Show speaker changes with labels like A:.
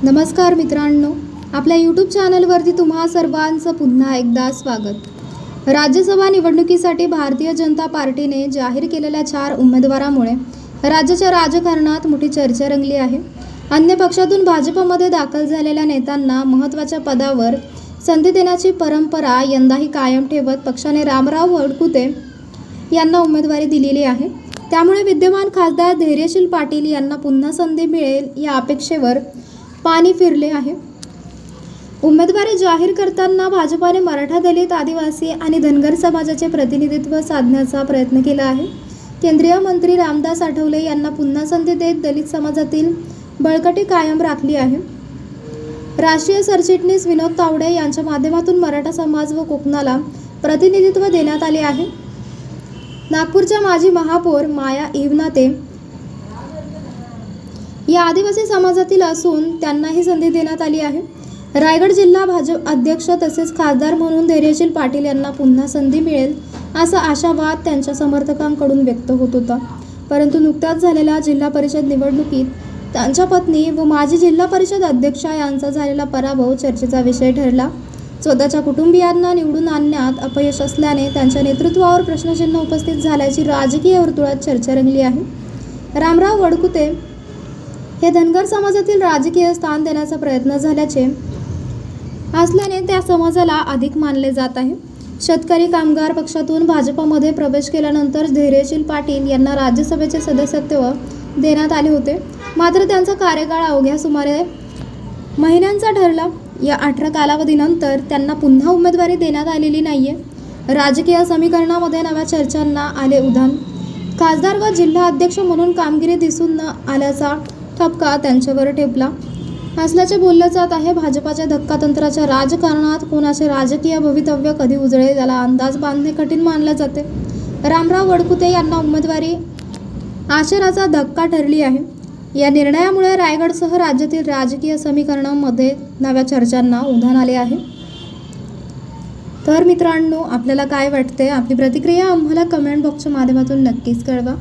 A: नमस्कार मित्रांनो, आपल्या यूट्यूब चॅनलवरती तुम्हा सर्वांचं पुन्हा एकदा स्वागत। राज्यसभा निवडणुकीसाठी भारतीय जनता पार्टीने जाहीर केलेल्या 4 उमेदवारांमुळे राज्याच्या राजकारणात मोठी चर्चा रंगली आहे। अन्य पक्षातून भाजपमध्ये दाखल झालेल्या नेत्यांना महत्त्वाच्या पदावर संधी देण्याची परंपरा यंदाही कायम ठेवत पक्षाने रामराव वडकुते यांना उमेदवारी दिलेली आहे। त्यामुळे विद्यमान खासदार धैर्यशील पाटील यांना पुन्हा संधी मिळेल या अपेक्षेवर पाणी फिरले आहे। उमेदवारी जाहीर करताना भाजपाने मराठा, दलित, आदिवासी आणि धनगर समाजाचे प्रतिनिधित्व साधण्याचा प्रयत्न केला आहे। केंद्रीय मंत्री रामदास आठवले यांना पुन्हा संधी देत दलित समाजातील बळकटी कायम राखली आहे। राष्ट्रीय सरचिटणीस विनोद तावडे यांच्या माध्यमातून मराठा समाज व कोकणाला प्रतिनिधित्व देण्यात आले आहे। नागपूरच्या माजी महापौर माया इवनाते या आदिवासी समाजातील असून त्यांनाही संधी देण्यात आली आहे। रायगड जिल्हा भाजप अध्यक्ष तसेच खासदार म्हणून धैर्यशील पाटील यांना पुन्हा संधी मिळेल असा आशावाद त्यांच्या समर्थकांकडून व्यक्त होत होता। परंतु नुकत्याच झालेल्या जिल्हा परिषद निवडणुकीत त्यांच्या पत्नी व माजी जिल्हा परिषद अध्यक्षा यांचा झालेला पराभव चर्चेचा विषय ठरला। स्वतःच्या कुटुंबियांना निवडून आणण्यात अपयश असल्याने त्यांच्या नेतृत्वावर प्रश्नचिन्ह उपस्थित झाल्याची राजकीय वर्तुळात चर्चा रंगली आहे। रामराव वडकुते हे धनगर समाजातील राजकीय स्थान देण्याचा प्रयत्न झाल्याचे असल्याने त्या समाजाला अधिक मानले जात आहे। शेतकरी कामगार पक्षातून भाजपमध्ये प्रवेश केल्यानंतर धैर्यशील पाटील यांना राज्यसभेचे सदस्यत्व देण्यात आले होते, मात्र त्यांचा कार्यकाळ अवघ्या सुमारे महिन्यांचा ठरला। या 18 कालावधीनंतर त्यांना पुन्हा उमेदवारी देण्यात आलेली नाहीये। राजकीय समीकरणामध्ये नव्या चर्चांना आले उधाण। खासदार व जिल्हा अध्यक्ष म्हणून कामगिरी दिसून न आल्याचा ठपका त्यांच्यावर ठेपला असल्याचे बोलले जात आहे। भाजपाच्या धक्कातंत्राच्या राजकारणात कोणाचे राजकीय भवितव्य कधी उजळेल याला अंदाज बांधणे कठीण मानले जाते। रामराव वडकुते यांना उमेदवारी आश्चर्याचा धक्का ठरली आहे। या निर्णयामुळे रायगडसह राज्यातील राजकीय समीकरणांमध्ये नव्या चर्चांना उधाण आले आहे। तर मित्रांनो, आपल्याला काय वाटते? आपली प्रतिक्रिया आम्हाला कमेंट बॉक्सच्या माध्यमातून नक्कीच कळवा।